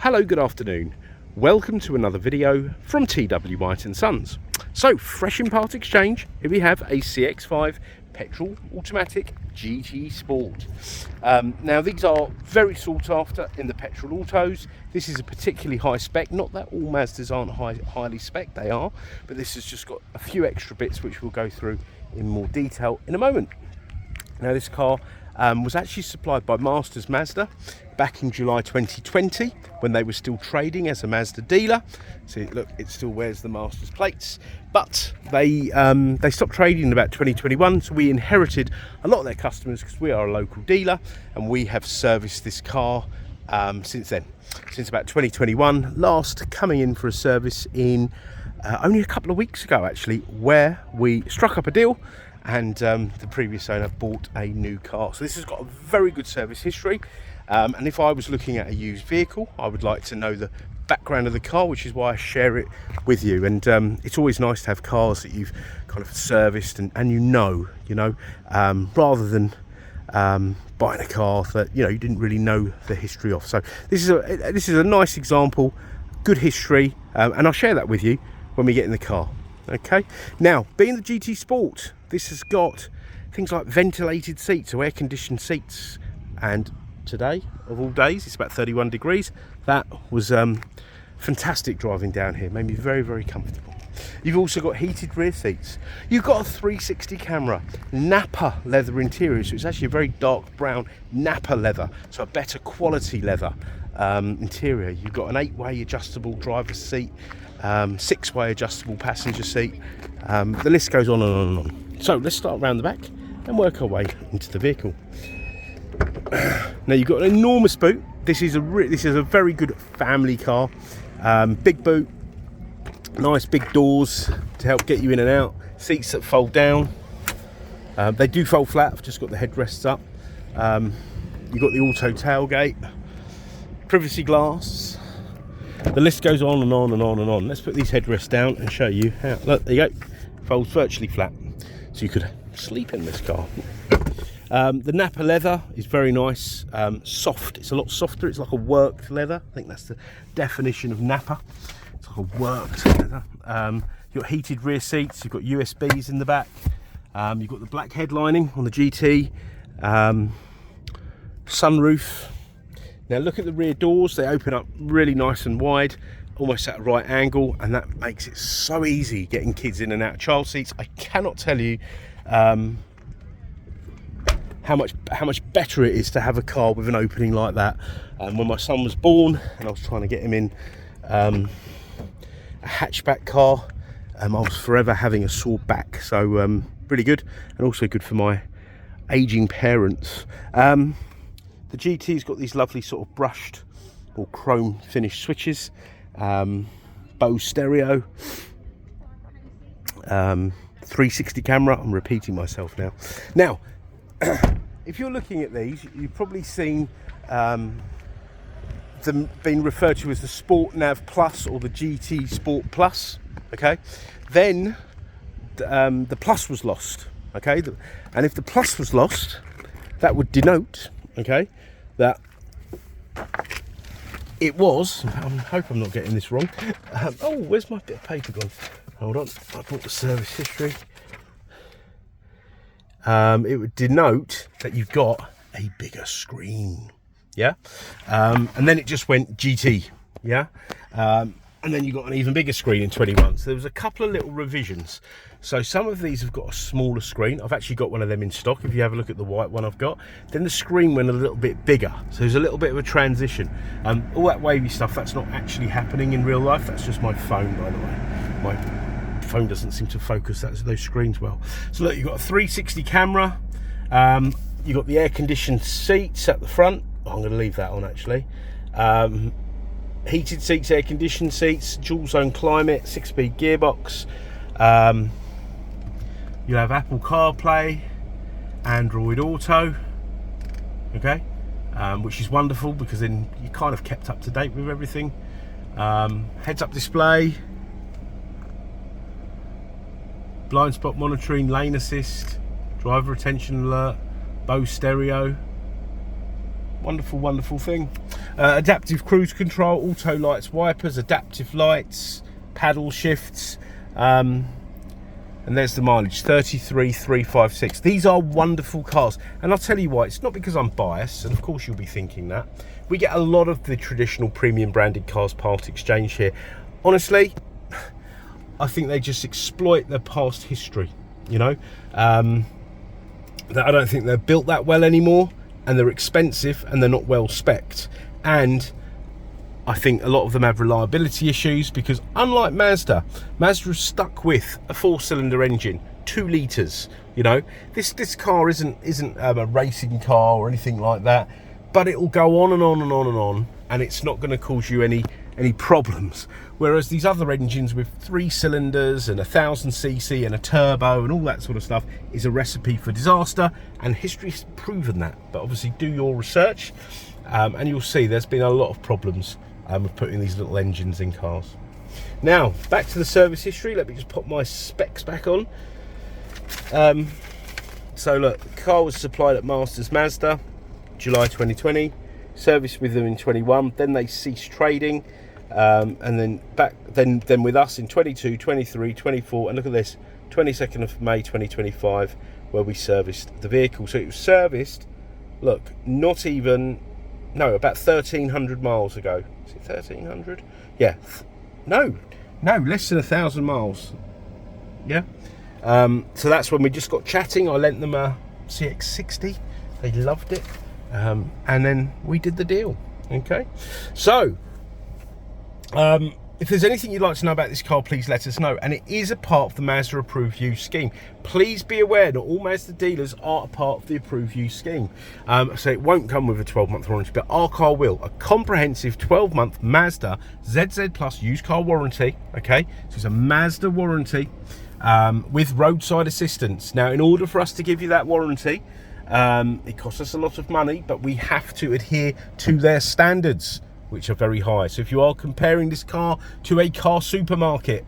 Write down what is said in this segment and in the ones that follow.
Hello, good afternoon. Welcome to another video from TW White & Sons. So, fresh in part exchange, here we have a CX-5 petrol automatic GT Sport. Now these are very sought after in the petrol autos. This is a particularly high spec, not that all Mazdas aren't highly spec, they are, but this has just got a few extra bits which we'll go through in more detail in a moment. Now this car was actually supplied by Mazda back in July 2020 when they were still trading as a Mazda dealer. See, look, it still wears the Masters plates, but they stopped trading in about 2021, so we inherited a lot of their customers because we are a local dealer and we have serviced this car since then, since about 2021, last coming in for a service in only a couple of weeks ago actually, where we struck up a deal and the previous owner bought a new car. So this has got a very good service history, and if I was looking at a used vehicle, I would like to know the background of the car, which is why I share it with you. And it's always nice to have cars that you've kind of serviced and you know, rather than buying a car that you didn't really know the history of. So this is a nice example, good history, and I'll share that with you when we get in the car. Okay, now being the GT Sport, this has got things like ventilated seats, so air conditioned seats, and today of all days it's about 31 degrees. That was fantastic driving down here, made me very, very comfortable. You've also got heated rear seats, you've got a 360 camera, Nappa leather interior, so it's actually a very dark brown Nappa leather, so a better quality leather interior. You've got an 8-way adjustable driver's seat, 6-way adjustable passenger seat. The list goes on and on and on. So let's start around the back and work our way into the vehicle. Now you've got an enormous boot. This is a very good family car. Big boot, nice big doors to help get you in and out. Seats that fold down. They do fold flat. I've just got the headrests up. You've got the auto tailgate, privacy glass. The list goes on and on and on and on. Let's put these headrests down and show you how. Look, there you go. Folds virtually flat, so you could sleep in this car. The Nappa leather is very nice, soft. It's a lot softer. It's like a worked leather. I think that's the definition of Nappa. It's like a worked leather. You've got heated rear seats. You've got USBs in the back. You've got the black headlining on the GT. Sunroof. Now look at the rear doors. They open up really nice and wide, almost at a right angle, and that makes it so easy getting kids in and out of child seats. I cannot tell you how much better it is to have a car with an opening like that. When my son was born and I was trying to get him in a hatchback car, I was forever having a sore back. So really good, and also good for my aging parents. The GT's got these lovely sort of brushed or chrome finished switches, BOSE stereo, 360 camera. I'm repeating myself now. Now, if you're looking at these, you've probably seen them being referred to as the Sport Nav Plus or the GT Sport Plus. Okay, then the Plus was lost. Okay, and if the Plus was lost, that would denote, okay, that it was, I hope I'm not getting this wrong. Oh, where's my bit of paper gone? Hold on, I brought the service history. It would denote that you've got a bigger screen, yeah? And then it just went GT, yeah? And then you got an even bigger screen in 21. So there was a couple of little revisions. So some of these have got a smaller screen. I've actually got one of them in stock. If you have a look at the white one I've got, then the screen went a little bit bigger. So there's a little bit of a transition. All that wavy stuff, that's not actually happening in real life. That's just my phone, by the way. My phone doesn't seem to focus those screens well. So look, you've got a 360 camera. You've got the air conditioned seats at the front. I'm going to leave that on actually. Heated seats, air conditioned seats, dual zone climate, 6-speed gearbox. You have Apple CarPlay, Android Auto, okay, which is wonderful because then you kind of kept up to date with everything. Heads up display, blind spot monitoring, lane assist, driver attention alert, BOSE stereo. Wonderful, wonderful thing. Adaptive cruise control, auto lights, wipers, adaptive lights, paddle shifts, and there's the mileage, 33,356. These are wonderful cars, and I'll tell you why. It's not because I'm biased, and of course you'll be thinking that. We get a lot of the traditional premium branded cars part exchange here. Honestly, I think they just exploit their past history, you know. That I don't think they're built that well anymore, and they're expensive, and they're not well spec'd. And I think a lot of them have reliability issues because, unlike Mazda is stuck with a 4-cylinder engine, 2 litres. You know, this car isn't a racing car or anything like that, but it will go on and on and on and on, and it's not going to cause you any problems. Whereas these other engines with 3 cylinders and 1000cc and a turbo and all that sort of stuff is a recipe for disaster, and history's proven that. But obviously do your research, and you'll see there's been a lot of problems with putting these little engines in cars. Now back to the service history. Let me just pop my specs back on. So look, the car was supplied at Masters Mazda July 2020, serviced with them in 21, then they ceased trading, and then with us in 22, 23, 24, and look at this, 22nd of May 2025, where we serviced the vehicle. So it was serviced, look, not even, no, about 1,300 miles ago. Is it 1,300? Yeah, no, less than 1,000 miles. Yeah. So that's when we just got chatting. I lent them a CX-60. They loved it. And then we did the deal. Okay. So, if there's anything you'd like to know about this car, please let us know. And it is a part of the Mazda Approved Use scheme. Please be aware that all Mazda dealers are a part of the Approved Use scheme. So it won't come with a 12-month warranty, but our car will. A comprehensive 12-month Mazda ZZ Plus used car warranty. Okay. So it's a Mazda warranty with roadside assistance. Now, in order for us to give you that warranty, it costs us a lot of money, but we have to adhere to their standards, which are very high. So if you are comparing this car to a car supermarket,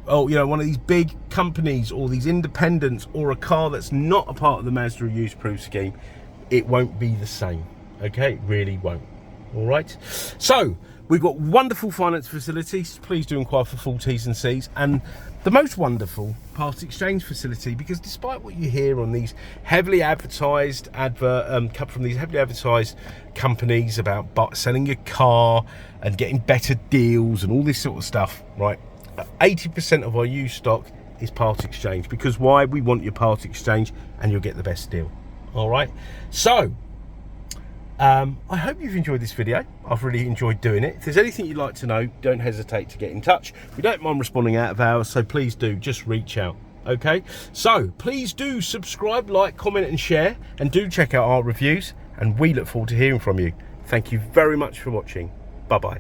or, you know, one of these big companies or these independents, or a car that's not a part of the Mazda Use Proof scheme, it won't be the same. Okay, it really won't. All right. So we've got wonderful finance facilities. Please do inquire for full T's and C's, and the most wonderful part exchange facility, because despite what you hear on these heavily advertised from these heavily advertised companies about selling your car and getting better deals and all this sort of stuff, right, 80% of our used stock is part exchange. Because why? We want your part exchange and you'll get the best deal. All right. So I hope you've enjoyed this video. I've really enjoyed doing it. If there's anything you'd like to know, don't hesitate to get in touch. We don't mind responding out of hours, so please do just reach out. Okay, so please do subscribe, like, comment and share, and do check out our reviews, and we look forward to hearing from you. Thank you very much for watching. Bye bye.